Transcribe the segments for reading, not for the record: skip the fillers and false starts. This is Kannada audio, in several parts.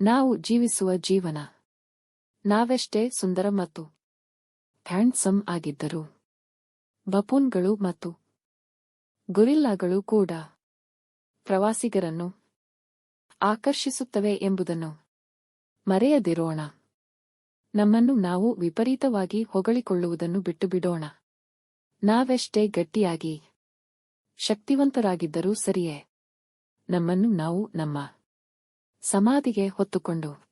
ನಾವು ಜೀವಿಸುವ ಜೀವನ ನಾವೆಷ್ಟೇ ಸುಂದರ ಮತ್ತು ಹ್ಯಾಂಡ್ಸಮ್ ಆಗಿದ್ದರೂ ಬಪೂನ್ಗಳು ಮತ್ತು ಗೊರಿಲ್ಲಾಗಳು ಕೂಡ ಪ್ರವಾಸಿಗರನ್ನು ಆಕರ್ಷಿಸುತ್ತವೆ ಎಂಬುದನ್ನು ಮರೆಯದಿರೋಣ. ನಮ್ಮನ್ನು ನಾವು ವಿಪರೀತವಾಗಿ ಹೊಗಳಿಕೊಳ್ಳುವುದನ್ನು ಬಿಟ್ಟುಬಿಡೋಣ. ನಾವೆಷ್ಟೇ ಗಟ್ಟಿಯಾಗಿ ಶಕ್ತಿವಂತರಾಗಿದ್ದರೂ ಸರಿಯೇ, ನಮ್ಮನ್ನು ನಾವು ನಮ್ಮ ಸಮಾಧಿಗೆ ಹೊತ್ತುಕೊಂಡು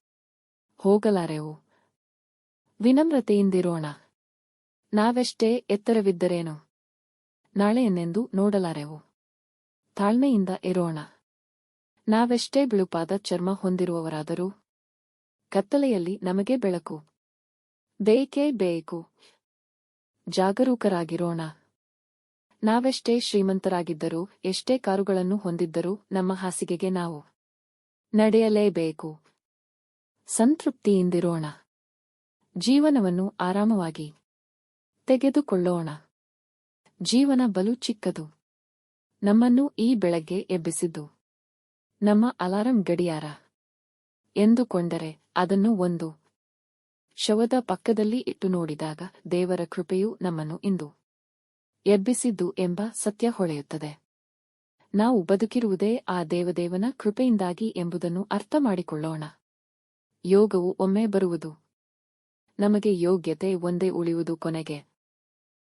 ಹೋಗಲಾರೆವು. ವಿನಮ್ರತೆಯಿಂದಿರೋಣ. ನಾವೆಷ್ಟೇ ಎತ್ತರವಿದ್ದರೇನು ನಾಳೆಯನ್ನೆಂದು ನೋಡಲಾರೆವು. ತಾಳ್ಮೆಯಿಂದ ಇರೋಣ. ನಾವೆಷ್ಟೇ ಬಿಳುಪಾದ ಚರ್ಮ ಹೊಂದಿರುವವರಾದರೂ ಕತ್ತಲೆಯಲ್ಲಿ ನಮಗೆ ಬೆಳಕು ಬೇಕೇ ಬೇಕು. ಜಾಗರೂಕರಾಗಿರೋಣ. ನಾವೆಷ್ಟೇ ಶ್ರೀಮಂತರಾಗಿದ್ದರೂ ಎಷ್ಟೇ ಕಾರುಗಳನ್ನು ಹೊಂದಿದ್ದರೂ ನಮ್ಮ ಹಾಸಿಗೆಗೆ ನಾವು ನಡೆಯಲೇಬೇಕು. ಸಂತೃಪ್ತಿಯಿಂದಿರೋಣ. ಜೀವನವನ್ನು ಆರಾಮವಾಗಿ ತೆಗೆದುಕೊಳ್ಳೋಣ. ಜೀವನ ಬಲು ಚಿಕ್ಕದು. ನಮ್ಮನ್ನು ಈ ಬೆಳಗ್ಗೆ ಎಬ್ಬಿಸಿದ್ದು ನಮ್ಮ ಅಲಾರಂ ಗಡಿಯಾರ ಎಂದುಕೊಂಡರೆ ಅದನ್ನು ಒಂದು ಶವದ ಪಕ್ಕದಲ್ಲಿ ಇಟ್ಟು ನೋಡಿದಾಗ ದೇವರ ಕೃಪೆಯು ನಮ್ಮನ್ನು ಇಂದು ಎಬ್ಬಿಸಿದ್ದು ಎಂಬ ಸತ್ಯ ಹೊಳೆಯುತ್ತದೆ. ನಾವು ಬದುಕಿರುವುದೇ ಆ ದೇವದೇವನ ಕೃಪೆಯಿಂದಾಗಿ ಎಂಬುದನ್ನು ಅರ್ಥ ಮಾಡಿಕೊಳ್ಳೋಣ. ಯೋಗವು ಒಮ್ಮೆ ಬರುವುದು. ನಮಗೆ ಯೋಗ್ಯತೆ ಒಂದೇ ಉಳಿಯುವುದು ಕೊನೆಗೆ.